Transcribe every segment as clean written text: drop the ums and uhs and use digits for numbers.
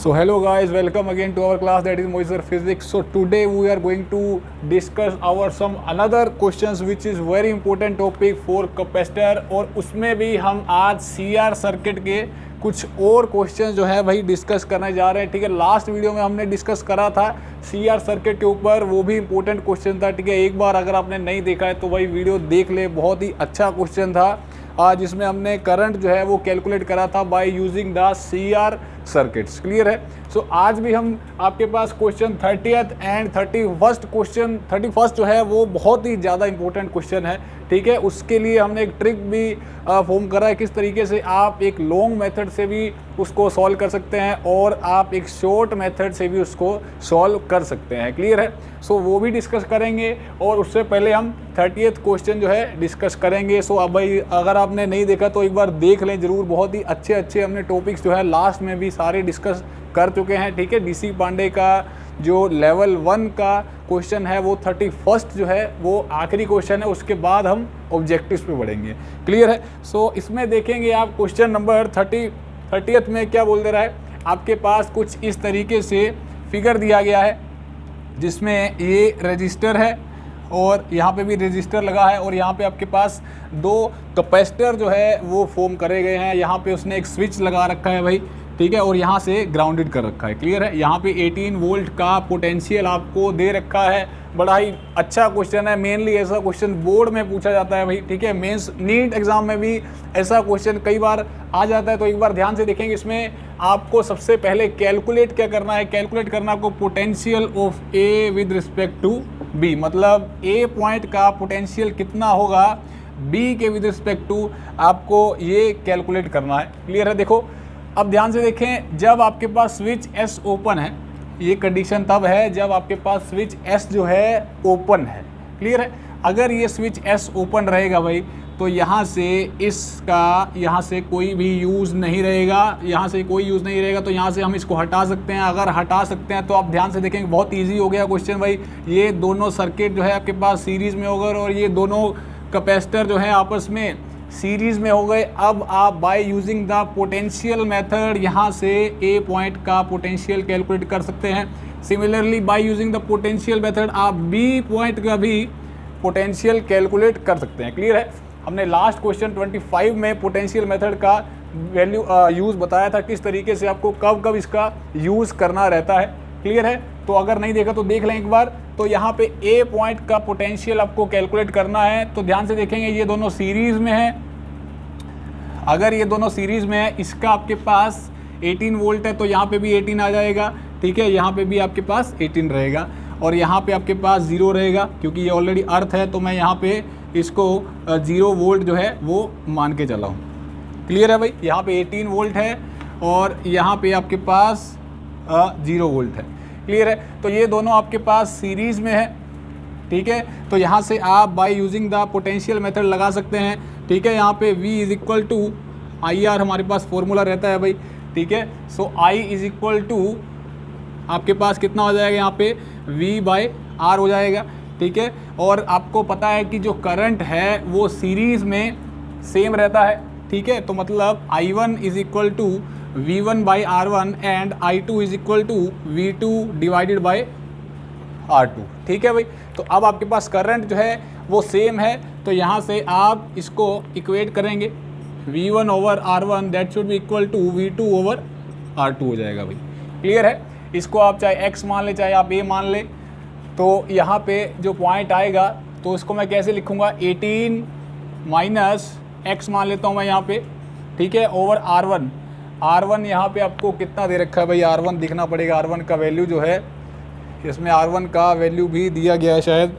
So hello guys, welcome again to our class, that is Moiser Physics. So today we are going to discuss our some another questions which is very important topic for capacitor, और उसमें भी हम आज CR circuit के कुछ और question जो है वही डिस्कस करने जा रहे हैं। ठीक है, लास्ट वीडियो में हमने डिस्कस करा था CR सर्किट के ऊपर, वो भी इंपॉर्टेंट क्वेश्चन था। ठीक है, एक बार अगर आपने नहीं देखा है तो वही वीडियो देख ले, बहुत ही अच्छा क्वेश्चन था जिसमें हमने करंट जो है वो कैलकुलेट करा था bye using the CR circuits. Clear है। सो आज भी हम आपके पास question 30th and 31st question 31st जो है वो बहुत ही ज़्यादा इंपॉर्टेंट क्वेश्चन है। ठीक है, उसके लिए हमने एक ट्रिक भी फॉर्म करा है, किस तरीके से आप एक लॉन्ग मेथड से भी उसको सॉल्व कर सकते हैं और आप एक शॉर्ट मेथड से भी उसको सॉल्व कर सकते हैं। क्लियर है। सो वो भी डिस्कस करेंगे, और उससे पहले हम 30th क्वेश्चन जो है डिस्कस करेंगे। सो अब भाई अगर आपने नहीं देखा तो एक बार देख लें ज़रूर, बहुत ही अच्छे हमने टॉपिक्स जो है लास्ट में भी सारे डिस्कस कर चुके हैं। ठीक है, DC पांडे का जो लेवल 1 का क्वेश्चन है वो 31st जो है वो आखिरी क्वेश्चन है, उसके बाद हम ऑब्जेक्टिव्स पे बढ़ेंगे। क्लियर है। सो इसमें देखेंगे आप क्वेश्चन नंबर 30th में क्या बोल दे रहा है, आपके पास कुछ इस तरीके से फिगर दिया गया है जिसमें ये रजिस्टर है और यहाँ पे भी रजिस्टर लगा है, और यहाँ पे आपके पास दो कैपेसिटर जो है वो फॉर्म करे गए हैं। यहाँ पे उसने एक स्विच लगा रखा है भाई, ठीक है, और यहाँ से ग्राउंडेड कर रखा है। क्लियर है। यहाँ पे 18 वोल्ट का पोटेंशियल आपको दे रखा है। बड़ा ही अच्छा क्वेश्चन है, मेनली ऐसा क्वेश्चन बोर्ड में पूछा जाता है भाई। ठीक है, मेंस नीट एग्जाम में भी ऐसा क्वेश्चन कई बार आ जाता है, तो एक बार ध्यान से देखेंगे। इसमें आपको सबसे पहले कैलकुलेट क्या करना है, कैलकुलेट करना आपको potential of A with respect to B, मतलब ए पॉइंट का पोटेंशियल कितना होगा बी के विद रिस्पेक्ट टू, आपको ये कैलकुलेट करना है। क्लियर है। देखो अब ध्यान से देखें, जब आपके पास स्विच S ओपन है, ये कंडीशन तब है जब आपके पास स्विच S जो है ओपन है। क्लियर है। अगर ये स्विच S ओपन रहेगा भाई तो यहाँ से इसका यहाँ से कोई भी यूज़ नहीं रहेगा, यहाँ से कोई यूज़ नहीं रहेगा, तो यहाँ से हम इसको हटा सकते हैं। अगर हटा सकते हैं तो आप ध्यान से देखेंगे बहुत ईजी हो गया क्वेश्चन भाई। ये दोनों सर्किट जो है आपके पास सीरीज़ में होगा और ये दोनों कैपेसिटर जो है आपस में सीरीज़ में हो गए। अब आप by using the potential method यहाँ से ए पॉइंट का पोटेंशियल कैलकुलेट कर सकते हैं। Similarly bye using the potential method आप बी पॉइंट का भी पोटेंशियल कैलकुलेट कर सकते हैं। क्लियर है। हमने लास्ट क्वेश्चन 25 में पोटेंशियल मेथड का वैल्यू यूज़ बताया था, किस तरीके से आपको कब कब इसका यूज़ करना रहता है। क्लियर है। तो अगर नहीं देखा तो देख लें एक बार। तो यहाँ पे ए पॉइंट का पोटेंशियल आपको कैलकुलेट करना है, तो ध्यान से देखेंगे ये दोनों सीरीज़ में है। अगर ये दोनों सीरीज़ में है, इसका आपके पास 18 वोल्ट है तो यहाँ पे भी 18 आ जाएगा। ठीक है, यहाँ पे भी आपके पास 18 रहेगा, और यहाँ पे आपके पास 0 रहेगा क्योंकि ये ऑलरेडी अर्थ है, तो मैं यहाँ पे इसको 0 वोल्ट जो है वो मान के चला हूँ। क्लियर है भाई। यहाँ पे 18 वोल्ट है और यहाँ पे आपके पास 0 वोल्ट है। क्लियर है। तो ये दोनों आपके पास सीरीज़ में है। ठीक है, तो यहाँ से आप by using the potential method लगा सकते हैं। ठीक है, यहाँ पे V is equal to IR हमारे पास फॉर्मूला रहता है भाई। ठीक है, so I is equal to आपके पास कितना हो जाएगा, यहाँ पे V बाय R हो जाएगा। ठीक है, और आपको पता है कि जो करंट है वो सीरीज़ में सेम रहता है। ठीक है, तो मतलब I1 is equal to V1 by R1 and I2 is equal to V2 divided by R2। ठीक है भाई। तो अब आपके पास करंट जो है वो सेम है, तो यहाँ से आप इसको इक्वेट करेंगे, V1 over R1 that should be equal to V2 over R2 हो जाएगा भाई। क्लियर है। इसको आप चाहे X मान ले चाहे आप A मान ले, तो यहाँ पे जो पॉइंट आएगा तो इसको मैं कैसे लिखूँगा, 18 माइनस X मान लेता हूँ मैं यहाँ पे। ठीक है, ओवर R1 यहाँ पे आपको कितना दे रखा है भाई, R1 दिखना पड़ेगा। R1 का वैल्यू जो है इसमें R1 का वैल्यू भी दिया गया है शायद,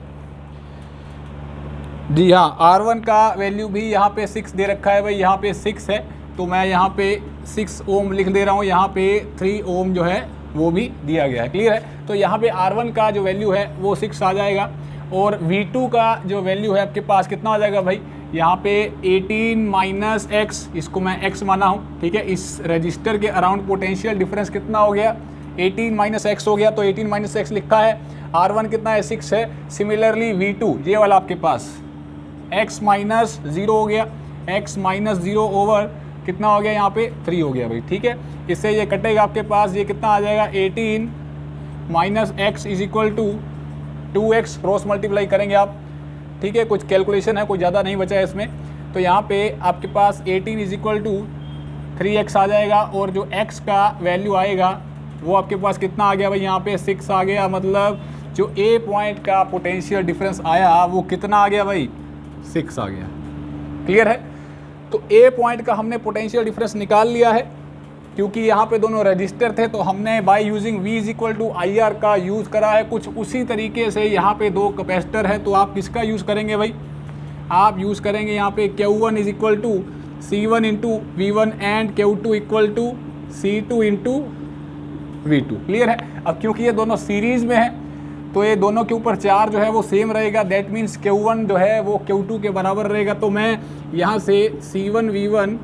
जी हाँ, R1 का वैल्यू भी यहाँ पे 6 दे रखा है भाई। यहाँ पे 6 है तो मैं यहाँ पे 6 ओम लिख दे रहा हूँ, यहाँ पे 3 ओम जो है वो भी दिया गया है। क्लियर है। तो यहाँ पे R1 का जो वैल्यू है वो 6 आ जाएगा, और V2 का जो वैल्यू है आपके पास कितना आ जाएगा भाई, यहाँ पे 18 माइनस X, इसको मैं X माना हूँ। ठीक है, इस रजिस्टर के अराउंड पोटेंशियल डिफरेंस कितना हो गया, 18 माइनस X हो गया, तो 18 माइनस X लिखा है। R1 कितना है, 6 है। सिमिलरली V2 ये वाला आपके पास X माइनस 0 हो गया, X माइनस 0 ओवर कितना हो गया यहाँ पे 3 हो गया भाई, ठीक है। इससे ये कटेगा आपके पास, ये कितना आ जाएगा 18 minus x is equal to 2x, cross multiply करेंगे आप, ठीक है। कुछ कैलकुलेशन है, कोई ज़्यादा नहीं बचा है इसमें। तो यहाँ पे आपके पास 18 इज इक्वल टू 3x आ जाएगा, और जो x का वैल्यू आएगा वो आपके पास कितना आ गया भाई, यहाँ पे 6 आ गया। मतलब जो A पॉइंट का पोटेंशियल डिफरेंस आया वो कितना आ गया भाई, 6 आ गया। क्लियर है। तो A पॉइंट का हमने पोटेंशियल डिफरेंस निकाल लिया है, क्योंकि यहाँ पे दोनों रजिस्टर थे तो हमने by using V is equal to IR का यूज़ करा है। कुछ उसी तरीके से यहाँ पे 2 कैपेसिटर है, तो आप किसका यूज़ करेंगे भाई, आप यूज़ करेंगे यहाँ पे Q1 is equal to C1 into V1 and Q2 equal to C2 into V2। Clear है। अब क्योंकि ये दोनों सीरीज़ में है तो ये दोनों के ऊपर चार्ज जो है वो सेम रहेगा, दैट मीन्स Q1 जो है वो Q2 के बराबर रहेगा। तो मैं यहाँ से C1 V1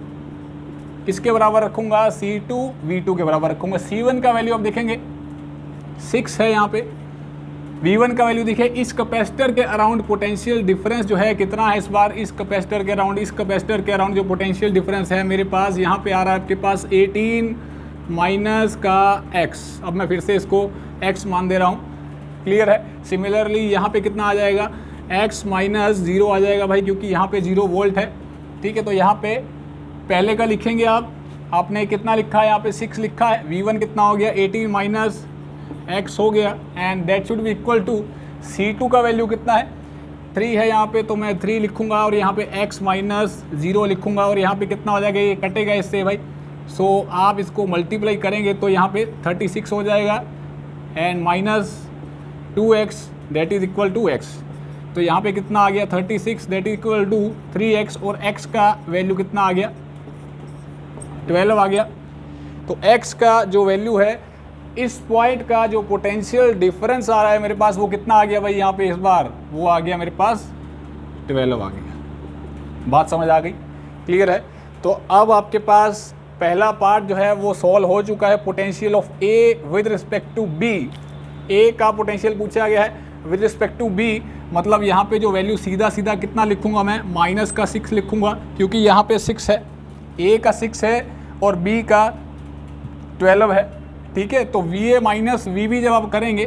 किसके बराबर रखूँगा, C2 V2 के बराबर रखूँगा। C1 का वैल्यू आप देखेंगे 6 है, यहाँ पे V1 का वैल्यू देखिए। इस कैपेसिटर के अराउंड पोटेंशियल डिफरेंस जो है कितना है इस बार, इस कैपेसिटर के अराउंड जो पोटेंशियल डिफरेंस है मेरे पास यहाँ पे आ रहा है आपके पास 18 माइनस का x। अब मैं फिर से इसको x मान दे रहा हूँ। क्लियर है। सिमिलरली यहाँ पे कितना आ जाएगा, x माइनस 0 आ जाएगा भाई, क्योंकि यहाँ पे 0 वोल्ट है, ठीक है। तो यहाँ पे पहले का लिखेंगे आप, आपने कितना लिखा है यहाँ पे 6 लिखा है। V1 कितना हो गया 18 माइनस x हो गया, and that should be equal to C2 का वैल्यू कितना है 3 है यहाँ पे, तो मैं 3 लिखूँगा और यहाँ पे x माइनस 0 लिखूँगा, और यहाँ पे कितना हो जाएगा, ये कटेगा इससे भाई। सो आप इसको मल्टीप्लाई करेंगे तो यहाँ पे 36 हो जाएगा, and minus 2x that is equal to x। तो यहाँ पे कितना आ गया 36 that is equal to 3x, और x का वैल्यू कितना आ गया 12 आ गया। तो x का जो वैल्यू है, इस पॉइंट का जो पोटेंशियल डिफरेंस आ रहा है मेरे पास वो कितना आ गया भाई, यहाँ पे इस बार वो आ गया मेरे पास 12 आ गया। बात समझ आ गई। क्लियर है। तो अब आपके पास पहला पार्ट जो है वो सॉल्व हो चुका है, potential of A with respect to B। A का पोटेंशियल पूछा गया है विद रिस्पेक्ट टू B, मतलब यहाँ पे जो वैल्यू सीधा सीधा कितना लिखूंगा मैं, माइनस का 6 लिखूंगा, क्योंकि यहाँ पे 6 है, A का 6 है और B का 12 है, ठीक है। तो VA माइनस VB जब आप करेंगे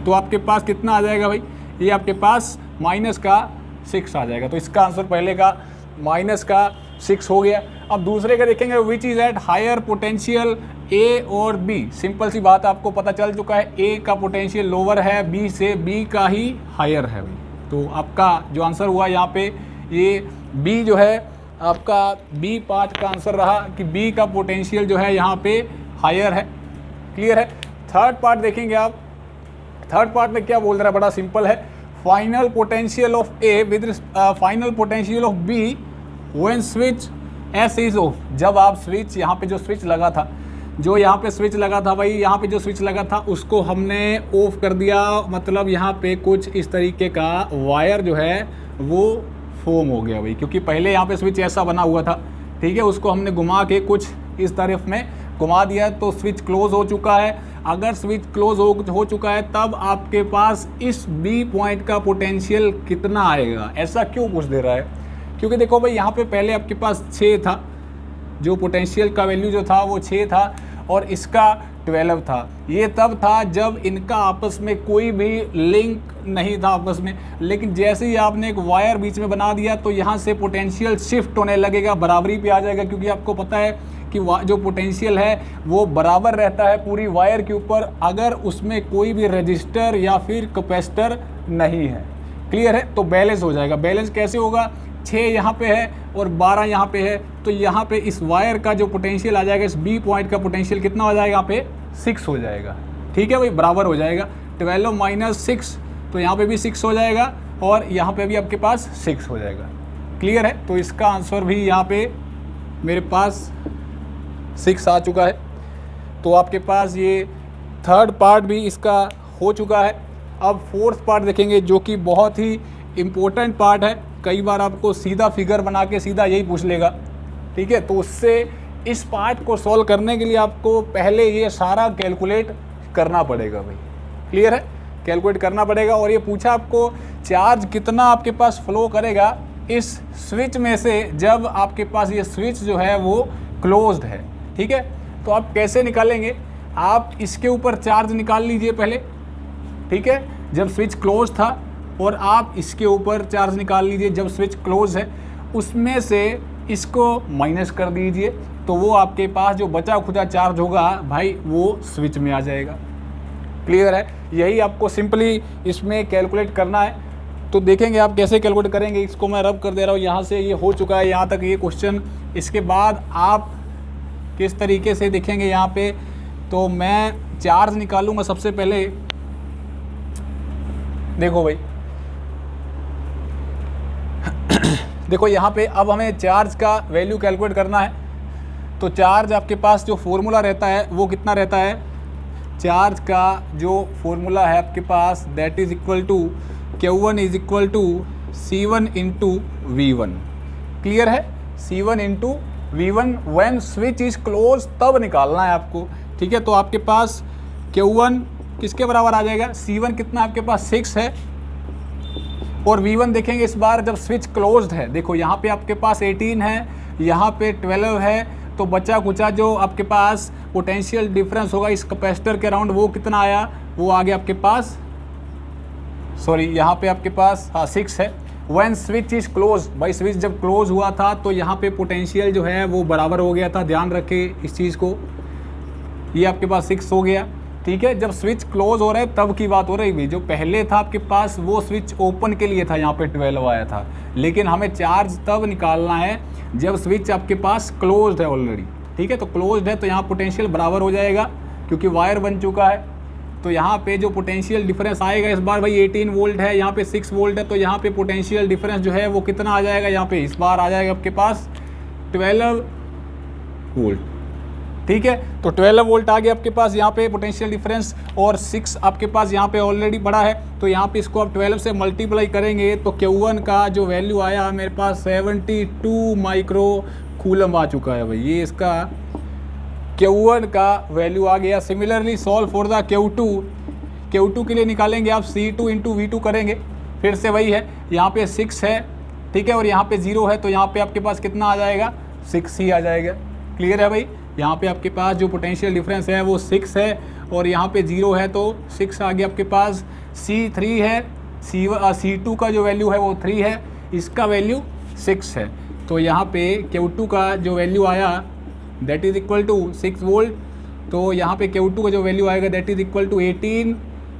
तो आपके पास कितना आ जाएगा भाई, ये आपके पास माइनस का 6 आ जाएगा। तो इसका आंसर पहले का माइनस का 6 हो गया। अब दूसरे का देखेंगे, which is at higher potential A और B। सिंपल सी बात आपको पता चल चुका है, A का पोटेंशियल लोअर है B से, B का ही हायर है भाई। तो आपका जो आंसर हुआ यहाँ पे, ये B जो है आपका B पार्ट का आंसर रहा कि B का पोटेंशियल जो है यहाँ पे हायर है। क्लियर है। थर्ड पार्ट देखेंगे आप, थर्ड पार्ट में क्या बोल रहा है, बड़ा सिंपल है। Final potential of A with final potential of B when switch S is of. जब आप स्विच, यहाँ पे जो स्विच लगा था, जो यहाँ पे स्विच लगा था भाई, यहाँ पे जो स्विच लगा था उसको हमने ऑफ कर दिया, मतलब यहाँ पे कुछ इस तरीके का वायर जो है वो फॉर्म हो गया भाई, क्योंकि पहले यहाँ पे स्विच ऐसा बना हुआ था, ठीक है। उसको हमने घुमा के कुछ इस तरफ में घुमा दिया तो स्विच क्लोज हो चुका है। अगर स्विच क्लोज हो चुका है तब आपके पास इस B पॉइंट का पोटेंशियल कितना आएगा। ऐसा क्यों पूछ दे रहा है, क्योंकि देखो भाई यहाँ पे पहले आपके पास 6 था, जो पोटेंशियल का वैल्यू जो था वो 6 था और इसका 12 था। ये तब था जब इनका आपस में कोई भी लिंक नहीं था आपस में, लेकिन जैसे ही आपने एक वायर बीच में बना दिया तो यहाँ से पोटेंशियल शिफ्ट होने लगेगा, बराबरी पे आ जाएगा, क्योंकि आपको पता है कि जो पोटेंशियल है वो बराबर रहता है पूरी वायर के ऊपर अगर उसमें कोई भी रजिस्टर या फिर कैपेसिटर नहीं है। क्लियर है। तो बैलेंस हो जाएगा। बैलेंस कैसे होगा, 6 यहाँ पे है और 12 यहाँ पे है, तो यहाँ पे इस वायर का जो पोटेंशियल आ जाएगा, इस B पॉइंट का पोटेंशियल कितना हो जाएगा, यहाँ पे 6 हो जाएगा। ठीक है भाई, बराबर हो जाएगा। 12 माइनस 6, तो यहाँ पे भी 6 हो जाएगा और यहाँ पे भी आपके पास 6 हो जाएगा। क्लियर है। तो इसका आंसर भी यहाँ पे मेरे पास 6 आ चुका है। तो आपके पास ये थर्ड पार्ट भी इसका हो चुका है। अब फोर्थ पार्ट देखेंगे जो कि बहुत ही इम्पोर्टेंट पार्ट है। कई बार आपको सीधा फिगर बना के सीधा यही पूछ लेगा, ठीक है। तो उससे इस पार्ट को सॉल्व करने के लिए आपको पहले ये सारा कैलकुलेट करना पड़ेगा भाई। क्लियर है। कैलकुलेट करना पड़ेगा और ये पूछा आपको चार्ज कितना आपके पास फ्लो करेगा इस स्विच में से जब आपके पास ये स्विच जो है वो क्लोज्ड है, ठीक है, तो आप कैसे निकालेंगे, आप इसके ऊपर चार्ज निकाल लीजिए पहले, ठीक है, जब स्विच क्लोज था, और आप इसके ऊपर चार्ज निकाल लीजिए जब स्विच क्लोज है, उसमें से इसको माइनस कर दीजिए, तो वो आपके पास जो बचा खुचा चार्ज होगा भाई वो स्विच में आ जाएगा। क्लियर है? यही आपको सिंपली इसमें कैलकुलेट करना है। तो देखेंगे आप कैसे कैलकुलेट करेंगे। इसको मैं रब कर दे रहा हूँ, यहाँ से ये हो चुका है, यहाँ तक ये क्वेश्चन। इसके बाद आप किस तरीके से देखेंगे यहाँ पे, तो मैं चार्ज निकालूंगा सबसे पहले। देखो भाई देखो यहाँ पे अब हमें चार्ज का वैल्यू कैलकुलेट करना है। तो चार्ज आपके पास जो फॉर्मूला रहता है वो कितना रहता है, चार्ज का जो फॉर्मूला है आपके पास that is equal to Q1 is equal to C1 into V1। Clear है? C1 into V1 when switch is close तब निकालना है आपको, ठीक है। तो आपके पास Q1 किसके बराबर आ जाएगा, C1 कितना आपके पास 6 है, और V1 देखेंगे इस बार जब स्विच क्लोज्ड है। देखो यहाँ पे आपके पास 18 है, यहाँ पे 12 है, तो बचा कुचा जो आपके पास पोटेंशियल डिफरेंस होगा इस कैपेसिटर के अराउंड वो कितना आया, वो आ गया आपके पास, सॉरी यहाँ पे आपके पास 6 है। व्हेन स्विच इज क्लोज, भाई स्विच जब क्लोज हुआ था तो यहाँ पे पोटेंशियल जो है वो बराबर हो गया था, ध्यान रखें इस चीज़ को, ये आपके पास 6 हो गया, ठीक है। जब स्विच क्लोज हो रहा है तब की बात हो रही है, जो पहले था आपके पास वो स्विच ओपन के लिए था, यहाँ पे 12 आया था, लेकिन हमें चार्ज तब निकालना है जब स्विच आपके पास क्लोज्ड है ऑलरेडी, ठीक है। तो क्लोज्ड है तो यहाँ पोटेंशियल बराबर हो जाएगा क्योंकि वायर बन चुका है, तो यहाँ पे जो पोटेंशियल डिफरेंस आएगा इस बार भाई 18 वोल्ट है, यहाँ पे 6 वोल्ट है, तो यहाँ पे पोटेंशियल डिफरेंस जो है वो कितना आ जाएगा, यहाँ पे इस बार आ जाएगा आपके पास 12 वोल्ट, ठीक है। तो 12 वोल्ट आ गया आपके पास यहाँ पे पोटेंशियल डिफरेंस, और 6 आपके पास यहाँ पे ऑलरेडी पड़ा है, तो यहाँ पे इसको आप 12 से मल्टीप्लाई करेंगे तो Q1 का जो वैल्यू आया मेरे पास 72 माइक्रो कूलम आ चुका है भाई, ये इसका Q1 का वैल्यू आ गया। Similarly solve for the Q2 के लिए निकालेंगे आप C2 इंटू V2 करेंगे, फिर से वही है, यहाँ पे 6 है, ठीक है, और यहाँ पे 0 है, तो यहाँ पे आपके पास कितना आ जाएगा, 6 ही आ जाएगा। क्लियर है भाई? यहाँ पे आपके पास जो पोटेंशियल डिफरेंस है वो 6 है, और यहाँ पे 0 है तो 6 आ गया आपके पास। C3 है, C2 का जो वैल्यू है वो 3 है, इसका वैल्यू 6 है, तो यहाँ पे Q2 का जो वैल्यू आया that is equal to 6 volt, तो यहाँ पे Q2 का जो वैल्यू आएगा that is equal to 18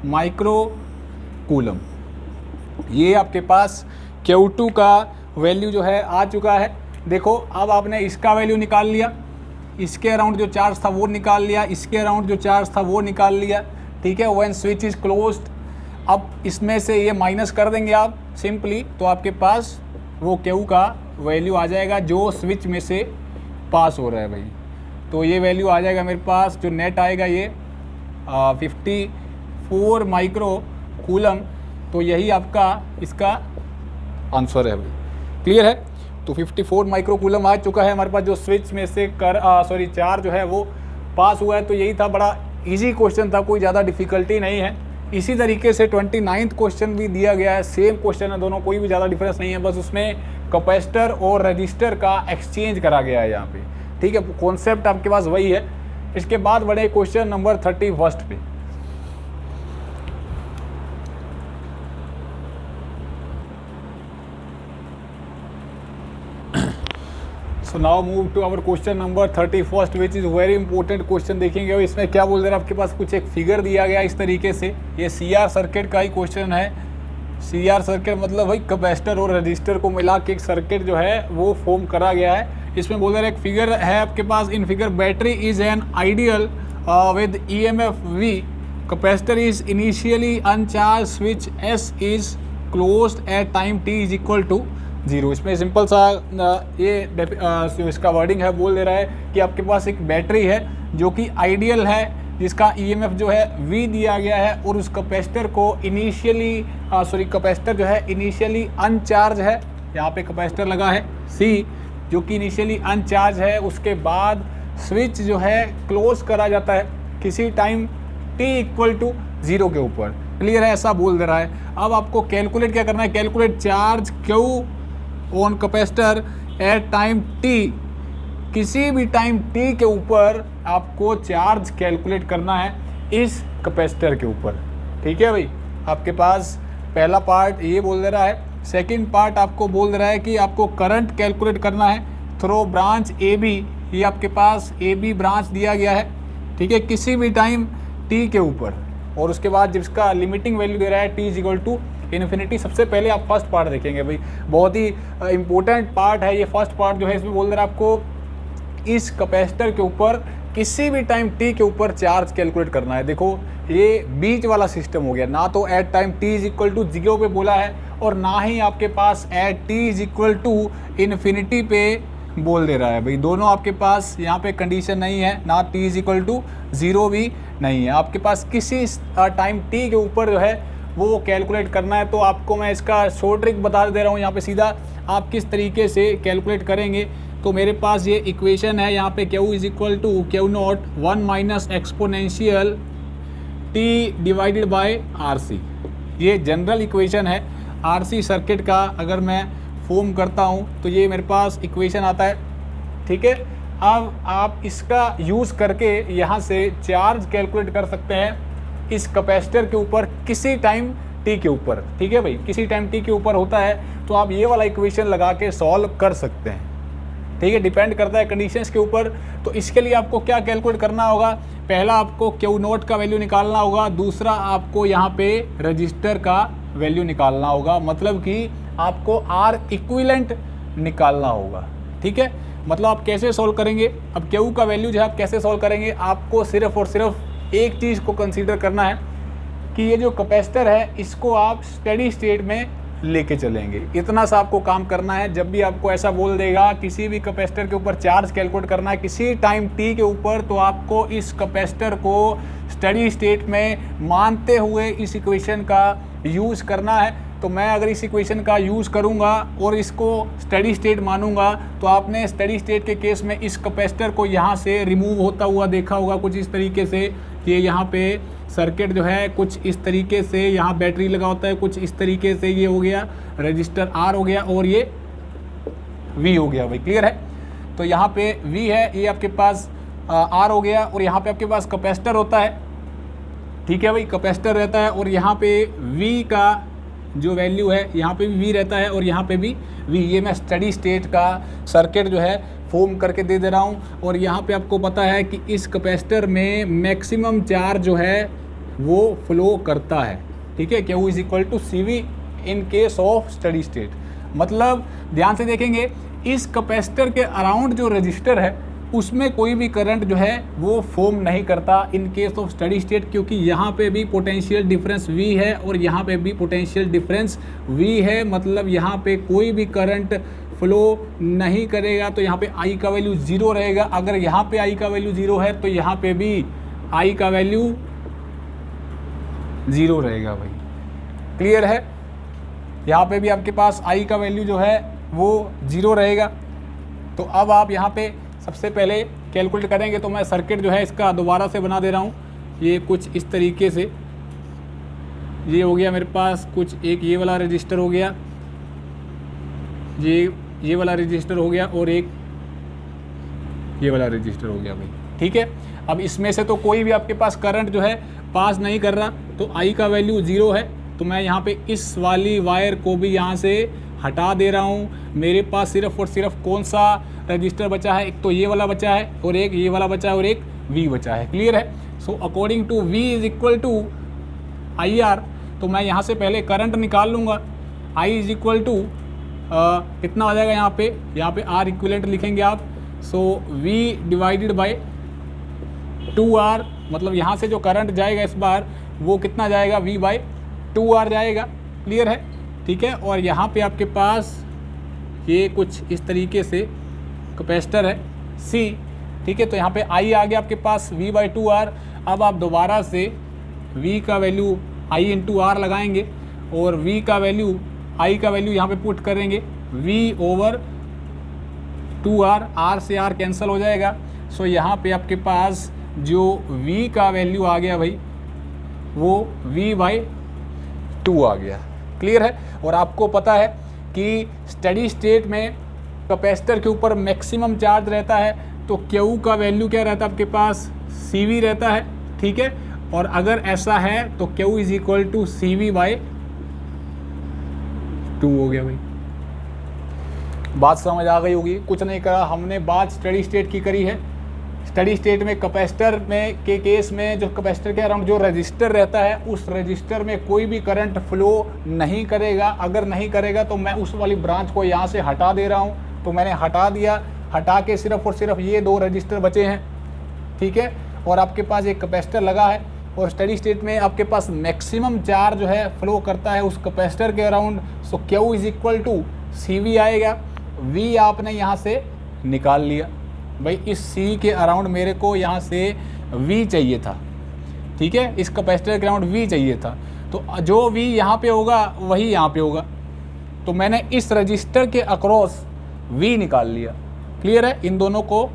micro coulomb. ये आपके पास Q2 का वैल्यू जो है आ चुका है। देखो अब आपने इसका वैल्यू निकाल लिया, इसके अराउंड जो चार्ज था वो निकाल लिया, इसके अराउंड जो चार्ज था वो निकाल लिया, ठीक है। व्हेन स्विच इज क्लोज्ड, अब इसमें से ये माइनस कर देंगे आप सिंपली, तो आपके पास वो Q का वैल्यू आ जाएगा जो स्विच में से पास हो रहा है भाई, तो ये वैल्यू आ जाएगा मेरे पास, जो नेट आएगा ये 54 माइक्रो कूलम, तो यही आपका इसका आंसर है भाई। क्लियर है? तो 54 माइक्रो कूलम आ चुका है हमारे पास, जो स्विच में से चार्ज जो है वो पास हुआ है। तो यही था, बड़ा इजी क्वेश्चन था, कोई ज़्यादा डिफिकल्टी नहीं है। इसी तरीके से 29वां क्वेश्चन भी दिया गया है, सेम क्वेश्चन है दोनों, कोई भी ज़्यादा डिफरेंस नहीं है, बस उसमें कैपेसिटर और रजिस्टर का एक्सचेंज करा गया है यहाँ पे, ठीक है। कॉन्सेप्ट आपके पास वही है। इसके बाद बढ़े क्वेश्चन नंबर 31 पे। So now move to our question number 31 which is very important question. देखेंगे और इसमें क्या बोल रहे हैं, आपके पास कुछ एक फिगर दिया गया इस तरीके से, ये CR सर्किट का ही क्वेश्चन है। CR सर्किट मतलब भाई कैपेसिटर और रजिस्टर को मिला के एक सर्किट जो है वो फॉर्म करा गया है। इसमें बोल रहे हैं एक फिगर है आपके पास, in figure battery is an ideal with EMF V, capacitor is initially uncharged, switch S is closed at time t is equal to 0। इसमें सिंपल सा ये इसका वर्डिंग है, बोल दे रहा है कि आपके पास एक बैटरी है जो कि आइडियल है, जिसका EMF जो है V दिया गया है, और उस कैपेसिटर को कैपेसिटर जो है इनिशियली अनचार्ज है, यहाँ पे कैपेसिटर लगा है C जो कि इनिशियली अनचार्ज है, उसके बाद स्विच जो है क्लोज करा जाता है किसी टाइम t इक्वल टू 0 के ऊपर। क्लियर है? ऐसा बोल दे रहा है। अब आपको कैलकुलेट क्या करना है, calculate charge Q on capacitor eight time t, किसी भी टाइम t के ऊपर आपको चार्ज कैलकुलेट करना है इस कैपेसिटर के ऊपर। ठीक है भाई, आपके पास पहला पार्ट ये बोल दे रहा है, सेकंड पार्ट आपको बोल दे रहा है कि आपको करंट कैलकुलेट करना है थ्रो ब्रांच ए बी, ये आपके पास ए बी ब्रांच दिया गया है। ठीक है, किसी भी टाइम t के ऊपर, और उसके बाद जिसका लिमिटिंग वैल्यू दे रहा है t is equal to infinity. सबसे पहले आप फर्स्ट पार्ट देखेंगे भाई, बहुत ही इंपॉर्टेंट पार्ट है ये फर्स्ट पार्ट जो है। इसमें बोल दे रहा है आपको इस कैपेसिटर के ऊपर किसी भी टाइम t के ऊपर चार्ज कैलकुलेट करना है। देखो ये बीच वाला सिस्टम हो गया, ना तो at time t is equal to 0 पे बोला है और ना ही आपके पास at t is equal to infinity पे बोल दे रहा है भाई। दोनों आपके पास यहाँ पे कंडीशन नहीं है, ना t इज इक्वल टू 0 भी नहीं है। आपके पास किसी टाइम t के ऊपर जो है वो कैलकुलेट करना है। तो आपको मैं इसका शॉर्ट ट्रिक बता दे रहा हूँ, यहाँ पे सीधा आप किस तरीके से कैलकुलेट करेंगे। तो मेरे पास ये इक्वेशन है, यहाँ पे Q is equal to Q naught 1 minus exponential t divided by RC। ये जनरल इक्वेशन है RC सर्किट का। अगर मैं फॉर्म करता हूँ तो ये मेरे पास इक्वेशन आता है। ठीक है, अब आप इसका यूज़ करके यहाँ से चार्ज कैलकुलेट कर सकते हैं इस कैपेसिटर के ऊपर किसी टाइम t के ऊपर। ठीक है भाई, किसी टाइम t के ऊपर होता है तो आप ये वाला इक्वेशन लगा के सॉल्व कर सकते हैं। ठीक है, डिपेंड करता है कंडीशंस के ऊपर। तो इसके लिए आपको क्या कैलकुलेट करना होगा, पहला आपको Q नोट का वैल्यू निकालना होगा, दूसरा आपको यहाँ पे रजिस्टर का वैल्यू निकालना होगा, मतलब कि आपको R इक्विवेलेंट निकालना होगा। ठीक है, मतलब आप कैसे सॉल्व करेंगे, अब Q का वैल्यू जो है आप कैसे सॉल्व करेंगे, आपको सिर्फ और सिर्फ एक चीज़ को कंसीडर करना है कि ये जो कैपेसिटर है इसको आप स्टेडी स्टेट में लेके चलेंगे। इतना सा आपको काम करना है। जब भी आपको ऐसा बोल देगा किसी भी कैपेसिटर के ऊपर चार्ज कैलकुलेट करना है किसी टाइम t के ऊपर, तो आपको इस कैपेसिटर को स्टेडी स्टेट में मानते हुए इस इक्वेशन का यूज़ करना है। तो मैं अगर इस इक्वेशन का यूज़ करूंगा और इसको स्टेडी स्टेट मानूंगा, तो आपने स्टेडी स्टेट के केस में इस कैपेसिटर को यहाँ से रिमूव होता हुआ देखा होगा कुछ इस तरीके से। ये यहाँ पे सर्किट जो है कुछ इस तरीके से, यहाँ बैटरी लगा होता है कुछ इस तरीके से, ये हो गया रजिस्टर R हो गया और ये V हो गया भाई। क्लियर है, तो यहाँ पे V है, ये आपके पास R हो गया और यहाँ पे आपके पास कैपेसिटर होता है। ठीक है भाई, कैपेसिटर रहता है और यहाँ पे V का जो वैल्यू है यहाँ पे भी V रहता है और यहाँ पे भी V। ये मैं स्टेडी स्टेट का सर्किट जो है फॉर्म करके दे रहा हूँ। और यहाँ पे आपको पता है कि इस कैपेसिटर में मैक्सिमम चार्ज जो है वो फ्लो करता है। ठीक है, Q is equal to CV in case of steady state. मतलब ध्यान से देखेंगे, इस कैपेसिटर के अराउंड जो रजिस्टर है उसमें कोई भी करंट जो है वो फॉर्म नहीं करता इन केस ऑफ स्टेडी स्टेट, क्योंकि यहाँ पे भी पोटेंशियल डिफरेंस V है और यहाँ पे भी पोटेंशियल डिफरेंस V है। मतलब यहाँ पे कोई भी करंट फ्लो नहीं करेगा, तो यहाँ पे I का वैल्यू 0 रहेगा। अगर यहाँ पे I का वैल्यू 0 है तो यहाँ पे भी I का वैल्यू 0 रहेगा भाई। क्लियर है, यहाँ पे भी आपके पास I का वैल्यू जो है वो 0 रहेगा। तो अब आप यहाँ पे सबसे पहले कैलकुलेट करेंगे। तो मैं सर्किट जो है इसका दोबारा से बना दे रहा हूँ। ये कुछ इस तरीके से, ये हो गया मेरे पास कुछ एक ये वाला रजिस्टर हो गया, ये वाला रजिस्टर हो गया और एक ये वाला रजिस्टर हो गया भाई। ठीक है, अब इसमें से तो कोई भी आपके पास करंट जो है पास नहीं कर रहा, तो I का वैल्यू 0 है। तो मैं यहाँ पे इस वाली वायर को भी यहाँ से हटा दे रहा हूँ। मेरे पास सिर्फ और सिर्फ कौन सा रजिस्टर बचा है, एक तो ये वाला बचा है और एक ये वाला बचा है और एक V बचा है। क्लियर है, so according to V is equal to IR। तो मैं यहाँ से पहले करंट निकाल लूँगा। I इज इक्वल टू कितना आ जाएगा, यहाँ पे R इक्विवेलेंट लिखेंगे आप। सो V डिवाइडेड बाय 2R, मतलब यहाँ से जो करंट जाएगा इस बार वो कितना जाएगा, V बाय 2R जाएगा। क्लियर है, ठीक है। और यहाँ पे आपके पास ये कुछ इस तरीके से कैपेसिटर है C। ठीक है, तो यहाँ पे I आ गया आपके पास V बाई 2R। अब आप दोबारा से V का वैल्यू I इंटू R लगाएंगे और V का वैल्यू I का वैल्यू यहाँ पे पुट करेंगे V ओवर 2R, R से R कैंसिल हो जाएगा। सो यहाँ पे आपके पास जो V का वैल्यू आ गया भाई वो V बाई 2 आ गया। क्लियर है, और आपको पता है कि स्टडी स्टेट में कैपेसिटर के ऊपर मैक्सिमम चार्ज रहता है, तो क्यू का वैल्यू क्या रहता है आपके पास, CV रहता है, ठीक है। और अगर ऐसा है तो Q is equal to CV/2 हो गया भाई। बात समझ आ गई होगी, कुछ नहीं करा हमने, बात स्टडी स्टेट की करी है। स्टडी स्टेट में कैपेसिटर में के केस में जो कैपेसिटर के अराउंड जो रजिस्टर रहता है, उस रजिस्टर में कोई भी करंट फ्लो नहीं करेगा। अगर नहीं करेगा तो मैं उस वाली ब्रांच को यहाँ से हटा दे रहा हूँ, तो मैंने हटा दिया, हटा के सिर्फ और सिर्फ ये 2 रजिस्टर बचे हैं, ठीक है। और आपके पास एक कैपेसिटर लगा है, और स्टडी स्टेट में आपके पास मैक्सिमम चार्ज जो है फ्लो करता है उस कैपेसिटर के around. So Q is equal to CV आएगा, V आपने यहाँ से निकाल लिया भाई। इस C के अराउंड मेरे को यहाँ से V चाहिए था, ठीक है, इस कैपेसिटर के अराउंड V चाहिए था, तो जो V यहाँ पे होगा वही यहाँ पे होगा, तो मैंने इस रजिस्टर के अक्रॉस V निकाल लिया। क्लियर है, इन दोनों को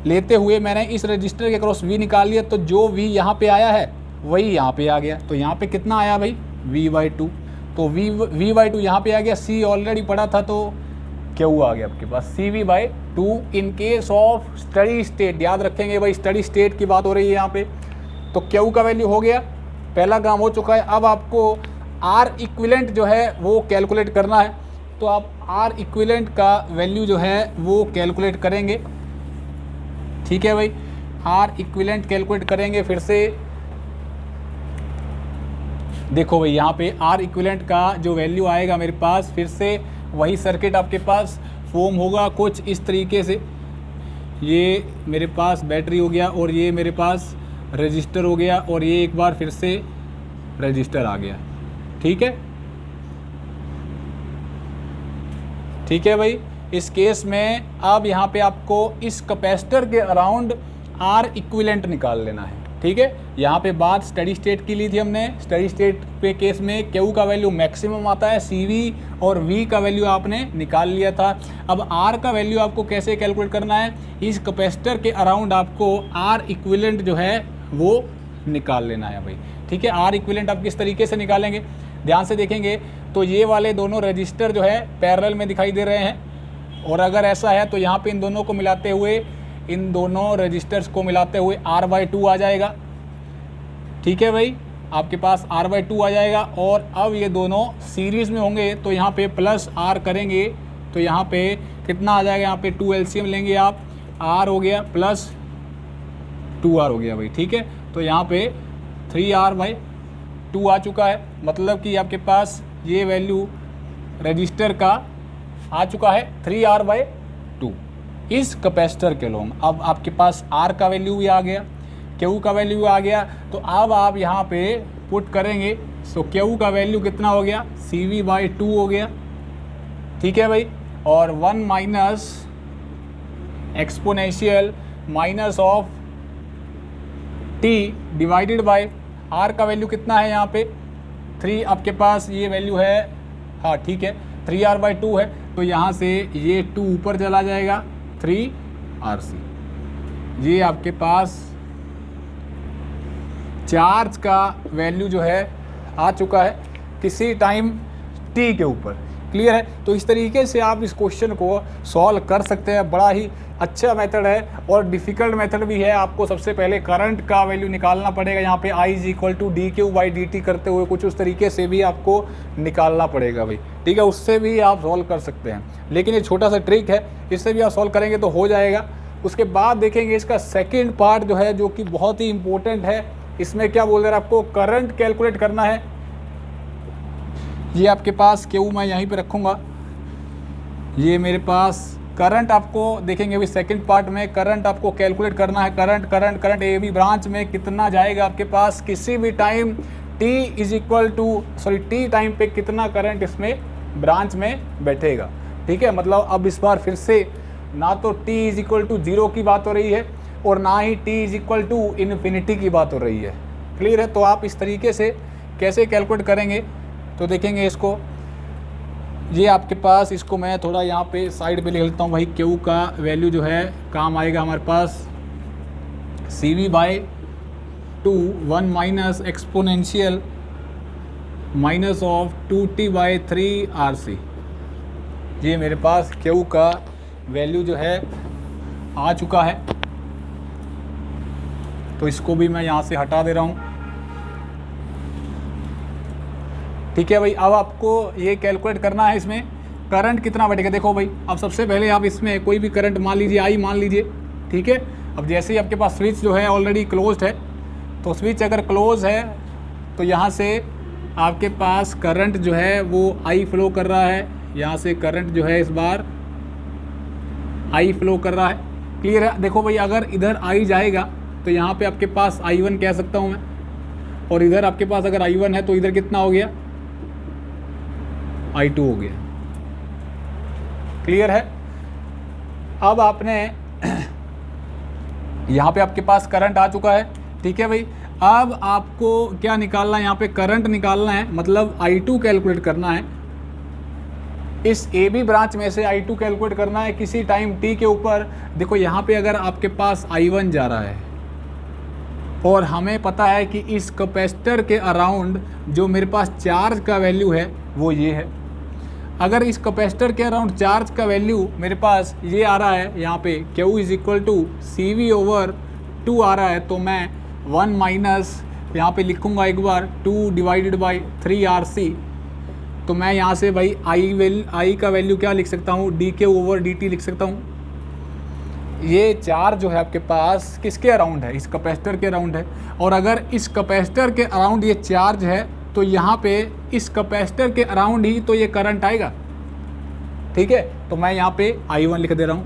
लेते हुए मैंने इस रजिस्टर के अक्रॉस V निकाल लिया, तो जो V यहाँ पे आया है वही यहाँ पे आ गया। तो यहाँ पे कितना आया भाई, V/2, तो V/2 यहाँ पे आ गया। C ऑलरेडी पड़ा था, तो क्यू आ गया आपके पास CV/2 in case of steady state. याद रखेंगे भाई, स्टडी स्टेट की बात हो रही है यहाँ पे। तो क्यू का वैल्यू हो गया, पहला काम हो चुका है। अब आपको R इक्विवेलेंट जो है वो कैलकुलेट करना है, तो आप R इक्विवेलेंट का वैल्यू जो है वो कैलकुलेट करेंगे, ठीक है भाई। R इक्विवेलेंट कैलकुलेट करेंगे, फिर से देखो भाई यहाँ पे R इक्विवेलेंट का जो वैल्यू आएगा मेरे पास, फिर से वही सर्किट आपके पास फॉर्म होगा कुछ इस तरीके से। ये मेरे पास बैटरी हो गया, और ये मेरे पास रजिस्टर हो गया, और ये एक बार फिर से रजिस्टर आ गया, ठीक है, ठीक है भाई। इस केस में अब यहाँ पे आपको इस कैपेसिटर के अराउंड R इक्विवेलेंट निकाल लेना है, ठीक है। यहाँ पे बात स्टडी स्टेट की ली थी हमने। स्टडी स्टेट पे केस में Q का वैल्यू मैक्सिमम आता है, CV और V का वैल्यू आपने निकाल लिया था। अब R का वैल्यू आपको कैसे कैलकुलेट करना है, इस कैपेसिटर के अराउंड आपको R इक्विवेलेंट जो है वो निकाल लेना है भाई, ठीक है। R इक्विवेलेंट आप किस तरीके से निकालेंगे, ध्यान से देखेंगे तो ये वाले दोनों रजिस्टर जो है पैरेलल में दिखाई दे रहे हैं, और अगर ऐसा है तो यहाँ पे इन दोनों को मिलाते हुए, इन दोनों रजिस्टर्स को मिलाते हुए R/2 आ जाएगा, ठीक है भाई। आपके पास R/2 आ जाएगा, और अब ये दोनों सीरीज़ में होंगे, तो यहाँ पे प्लस R करेंगे, तो यहाँ पे कितना आ जाएगा, यहाँ पे 2 LCM लेंगे आप, R हो गया प्लस 2R हो गया भाई, ठीक है। तो यहाँ पे 3R/2 आ चुका है, मतलब कि आपके पास ये वैल्यू रजिस्टर का आ चुका है 3R/2 इस कैपेसिटर के लोग। अब आपके पास R का वैल्यू भी आ गया, Q का वैल्यू आ गया, तो अब आप यहाँ पे पुट करेंगे। सो Q का वैल्यू कितना हो गया, CV/2 हो गया, ठीक है भाई। और 1 minus exponential minus of T divided bye R का वैल्यू कितना है यहाँ पे 3, आपके पास ये वैल्यू है, हाँ ठीक है, 3R/2 है, तो यहाँ से ये 2 ऊपर चला जाएगा, 3RC। ये आपके पास चार्ज का वैल्यू जो है आ चुका है किसी टाइम T के ऊपर। क्लियर है, तो इस तरीके से आप इस क्वेश्चन को सॉल्व कर सकते हैं। बड़ा ही अच्छा मेथड है और डिफ़िकल्ट मेथड भी है। आपको सबसे पहले करंट का वैल्यू निकालना पड़ेगा, यहाँ पे I = dq/dt करते हुए कुछ उस तरीके से भी आपको निकालना पड़ेगा भाई, ठीक है। उससे भी आप सॉल्व कर सकते हैं, लेकिन ये छोटा सा ट्रिक है, इससे भी आप सॉल्व करेंगे तो हो जाएगा। उसके बाद देखेंगे इसका सेकेंड पार्ट जो है, जो कि बहुत ही इंपॉर्टेंट है। इसमें क्या बोल रहे हैं, आपको करंट कैलकुलेट करना है। ये आपके पास Q मैं यहीं पे रखूँगा, ये मेरे पास करंट आपको देखेंगे अभी सेकंड पार्ट में। करंट आपको कैलकुलेट करना है, करंट ए बी ब्रांच में कितना जाएगा आपके पास किसी भी टाइम T टाइम पे कितना करंट इसमें ब्रांच में बैठेगा, ठीक है। मतलब अब इस बार फिर से ना तो T = 0 की बात हो रही है और ना ही T = इन्फिनिटी की बात हो रही है। क्लियर है, तो आप इस तरीके से कैसे कैलकुलेट करेंगे तो देखेंगे इसको। ये आपके पास, इसको मैं थोड़ा यहाँ पे साइड पे लिख लेता हूँ भाई। Q का वैल्यू जो है काम आएगा हमारे पास CV/2 1 minus exponential minus of 2T/3RC, ये मेरे पास Q का वैल्यू जो है आ चुका है, तो इसको भी मैं यहाँ से हटा दे रहा हूँ। ठीक है भाई, अब आपको ये कैलकुलेट करना है इसमें करंट कितना बढ़ेगा। देखो भाई, अब सबसे पहले आप इसमें कोई भी करंट मान लीजिए, आई मान लीजिए, ठीक है। अब जैसे ही आपके पास स्विच जो है ऑलरेडी क्लोज्ड है, तो स्विच अगर क्लोज है तो यहाँ से आपके पास करंट जो है वो आई फ्लो कर रहा है, यहाँ से करंट जो है इस बार आई फ्लो कर रहा है। क्लियर है। देखो भाई, अगर इधर आई जाएगा तो यहाँ पे आपके पास I1 कह सकता हूँ मैं, और इधर आपके पास अगर I1 है तो इधर कितना हो गया, I2 हो गया। क्लियर है। अब आपने यहाँ पे आपके पास करंट आ चुका है, ठीक है भाई। अब आपको क्या निकालना है, यहाँ पे करंट निकालना है, मतलब I2 कैलकुलेट करना है। इस AB ब्रांच में से I2 कैलकुलेट करना है किसी टाइम t के ऊपर। देखो यहाँ पे अगर आपके पास I1 जा रहा है और हमें पता है कि इस कैपेसिटर के अराउंड जो मेरे पास चार्ज का वैल्यू है वो ये है। अगर इस कैपेसिटर के अराउंड चार्ज का वैल्यू मेरे पास ये आ रहा है, यहाँ पे Q is equal to CV/2 आ रहा है, तो मैं 1 माइनस यहाँ पे लिखूँगा एक बार 2 डिवाइडेड बाई 3RC। तो मैं यहाँ से भाई आई का वैल्यू क्या लिख सकता हूँ, dQ/dt लिख सकता हूँ। ये चार्ज जो है आपके पास किसके अराउंड है, इस कैपेसिटर के अराउंड है। और अगर इस कैपेसिटर के अराउंड ये चार्ज है तो यहाँ पे इस कैपेसिटर के अराउंड ही तो ये करंट आएगा। ठीक है, तो मैं यहाँ पे I1 लिख दे रहा हूँ,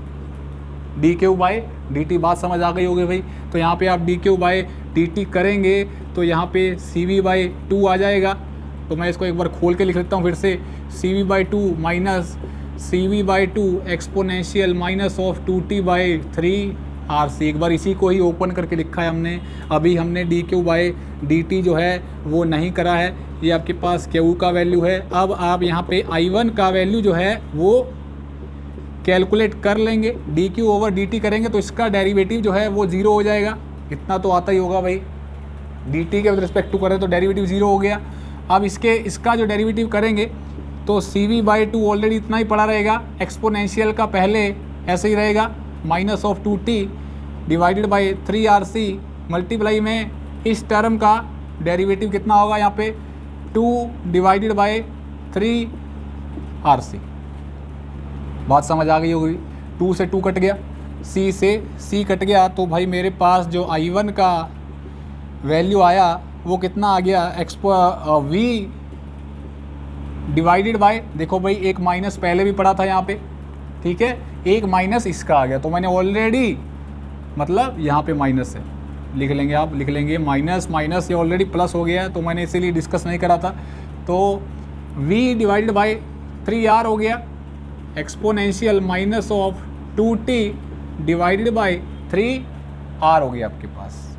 dQ/dt। बात समझ आ गई होगी भाई। तो यहाँ पे आप dQ/dt करेंगे तो यहाँ पे CV/2 आ जाएगा। तो मैं इसको एक बार खोल के लिख लेता हूँ फिर से, CV/2 minus CV/2 exponential minus of 2t/3RC। एक बार इसी को ही ओपन करके लिखा है हमने, अभी हमने dQ/dt जो है वो नहीं करा है। ये आपके पास Q का वैल्यू है। अब आप यहाँ पे I1 का वैल्यू जो है वो कैलकुलेट कर लेंगे, dQ/dt करेंगे तो इसका डेरिवेटिव जो है वो 0 हो जाएगा। इतना तो आता ही होगा भाई, dt के विद रिस्पेक्ट टू करें तो डेरिवेटिव 0 हो गया। अब इसका जो डेरिवेटिव करेंगे तो CV/2 ऑलरेडी इतना ही पड़ा रहेगा, एक्सपोनेंशियल का पहले ऐसे ही रहेगा, minus of 2t divided by 3RC multiply में इस टर्म का डेरिवेटिव कितना होगा, यहाँ पे 2 डिवाइडेड बाई 3RC। बात समझ आ गई होगी। 2 से 2 कट गया, C से C कट गया, तो भाई मेरे पास जो I1 का वैल्यू आया वो कितना आ गया, V डिवाइडेड बाय, देखो भाई एक माइनस पहले भी पड़ा था यहाँ पे, ठीक है, एक माइनस इसका आ गया। तो मैंने ऑलरेडी, मतलब यहाँ पे माइनस है, लिख लेंगे, आप लिख लेंगे माइनस माइनस, ये ऑलरेडी प्लस हो गया है तो मैंने इसीलिए डिस्कस नहीं करा था। तो V डिवाइडेड बाय 3R हो गया, exponential minus of 2t divided by 3R हो गया आपके पास।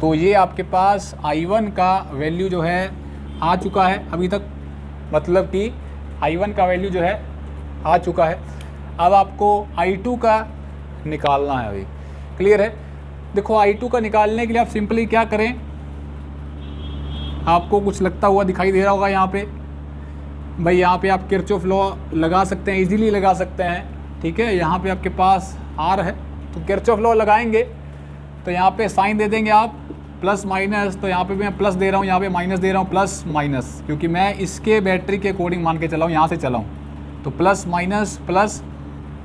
तो ये आपके पास I1 का वैल्यू जो है आ चुका है अभी तक, मतलब कि I1 का वैल्यू जो है आ चुका है। अब आपको I2 का निकालना है अभी। क्लियर है। देखो I2 का निकालने के लिए आप सिंपली क्या करें, आपको कुछ लगता हुआ दिखाई दे रहा होगा यहाँ पे, भाई यहाँ पे आप किरचॉफ लॉ लगा सकते हैं, इजीली लगा सकते हैं। ठीक है, यहाँ पे आपके पास R है तो किरचॉफ लॉ लगाएंगे, तो यहाँ पे साइन दे देंगे आप प्लस माइनस, तो यहाँ पे मैं प्लस दे रहा हूँ, यहाँ पे माइनस दे रहा हूँ, प्लस माइनस, क्योंकि मैं इसके बैटरी के अकॉर्डिंग मान के चला हूँ, यहाँ से चला हूँ, तो plus minus plus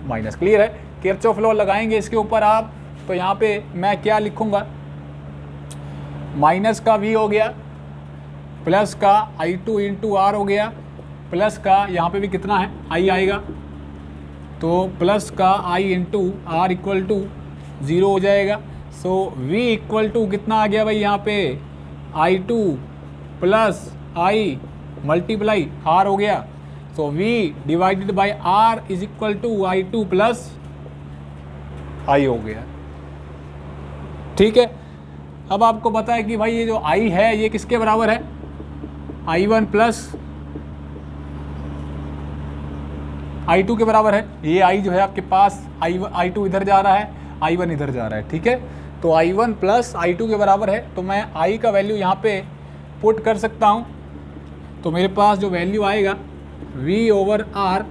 minus. Clear है। किरचॉफ लॉ लगाएंगे इसके ऊपर आप, तो यहाँ पे मैं क्या लिखूँगा, माइनस का V हो गया, प्लस का I2 इंटू R हो गया, प्लस का यहाँ पे भी कितना है I आएगा, तो प्लस का I into R equal to 0 हो जाएगा। सो V इक्वल टू कितना आ गया भाई, यहाँ पे I2 plus I multiply R हो गया। So V divided by R is equal to I2 plus I हो गया। ठीक है, अब आपको पता है कि भाई ये जो I है ये किसके बराबर है, I1 प्लस I2 के बराबर है। ये I जो है आपके पास I2 इधर जा रहा है, I1 इधर जा रहा है। ठीक है, तो I1 प्लस I2 के बराबर है, तो मैं I का वैल्यू यहाँ पे पुट कर सकता हूँ। तो मेरे पास जो वैल्यू आएगा V/R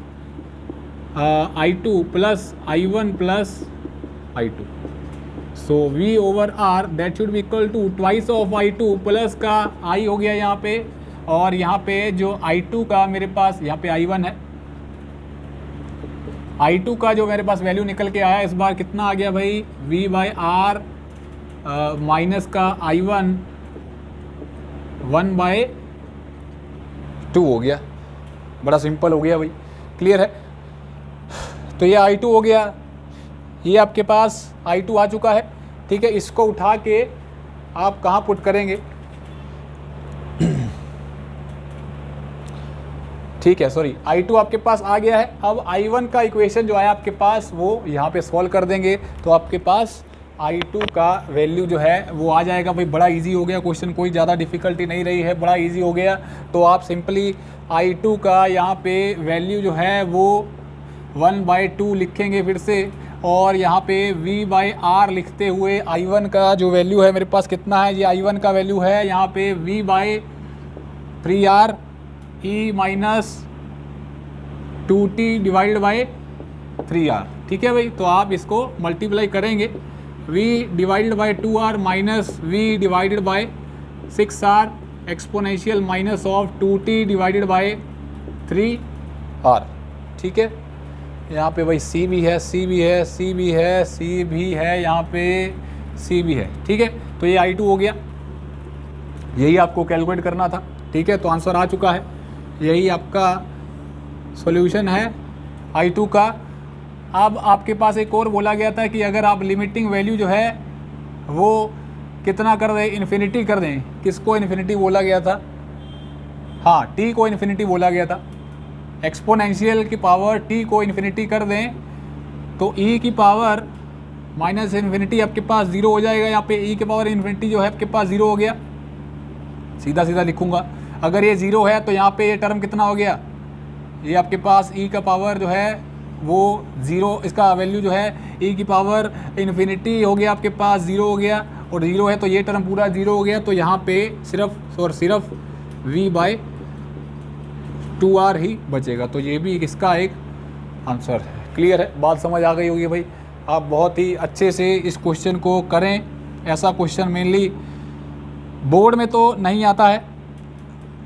I2 plus I1 plus I2, so V over R that should be equal to twice of I2 plus का I हो गया यहाँ पे, और यहाँ पे जो I2 का मेरे पास यहाँ पे I1 है, I2 का जो मेरे पास वैल्यू निकल के आया इस बार कितना आ गया भाई, V बाई आर माइनस का I1 1/2 हो गया। बड़ा सिंपल हो गया भाई, क्लियर है। तो ये I2 हो गया, ये आपके पास I2 आ चुका है, ठीक है। इसको उठा के आप कहाँ पुट करेंगे, ठीक है, सॉरी I2 आपके पास आ गया है। अब I1 का इक्वेशन जो आया आपके पास वो यहाँ पे सॉल्व कर देंगे, तो आपके पास I2 का वैल्यू जो है वो आ जाएगा भाई। बड़ा इजी हो गया क्वेश्चन, कोई ज़्यादा डिफ़िकल्टी नहीं रही है, बड़ा इजी हो गया। तो आप सिंपली I2 का यहाँ पे वैल्यू जो है वो 1/2 लिखेंगे फिर से, और यहाँ पे V बाई आर लिखते हुए I1 का जो वैल्यू है मेरे पास कितना है, ये I1 का वैल्यू है यहाँ पे V by 3R E minus 2T divided by 3R, ठीक है भाई। तो आप इसको मल्टीप्लाई करेंगे, V divided by 2R minus V divided by 6R exponential minus of 2T divided by 3R, ठीक है। यहाँ पे भाई C भी है, C भी है, C भी है, C भी है, यहाँ पे C भी है, ठीक है। तो ये I2 हो गया, यही आपको कैलकुलेट करना था, ठीक है। तो आंसर आ चुका है, यही आपका सॉल्यूशन है I2 का। अब आपके पास एक और बोला गया था कि अगर आप लिमिटिंग वैल्यू जो है वो कितना कर दें, इन्फिनिटी कर दें। किसको इन्फिनिटी बोला गया था, हाँ T को इन्फिनिटी बोला गया था। एक्सपोनेंशियल की पावर T को इन्फिनिटी कर दें तो E की पावर माइनस इन्फिनिटी आपके पास 0 हो जाएगा। यहाँ पे E की पावर इन्फिनिटी जो है आपके पास 0 हो गया, सीधा सीधा लिखूंगा। अगर ये 0 है तो यहाँ पे ये टर्म कितना हो गया, ये आपके पास E का पावर जो है वो 0, इसका वैल्यू जो है E की पावर इन्फिनिटी हो गया आपके पास 0 हो गया, और 0 है तो ये टर्म पूरा 0 हो गया। तो यहाँ पे सिर्फ और सिर्फ V बाई 2R ही बचेगा। तो ये भी इसका एक आंसर है, क्लियर है, बात समझ आ गई होगी भाई। आप बहुत ही अच्छे से इस क्वेश्चन को करें। ऐसा क्वेश्चन मेनली बोर्ड में तो नहीं आता है,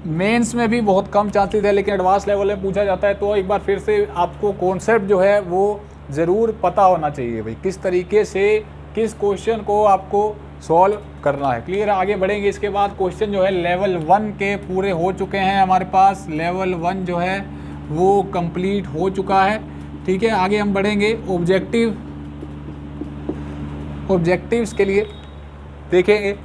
मेंस में भी बहुत कम चांसेस है, लेकिन एडवांस लेवल में पूछा जाता है। तो एक बार फिर से आपको कॉन्सेप्ट जो है वो ज़रूर पता होना चाहिए भाई, किस तरीके से किस क्वेश्चन को आपको सॉल्व करना है, क्लियर है। आगे बढ़ेंगे, इसके बाद क्वेश्चन जो है लेवल 1 के पूरे हो चुके हैं हमारे पास, लेवल 1 जो है वो कंप्लीट हो चुका है, ठीक है। आगे हम बढ़ेंगे ऑब्जेक्टिव्स के लिए देखेंगे।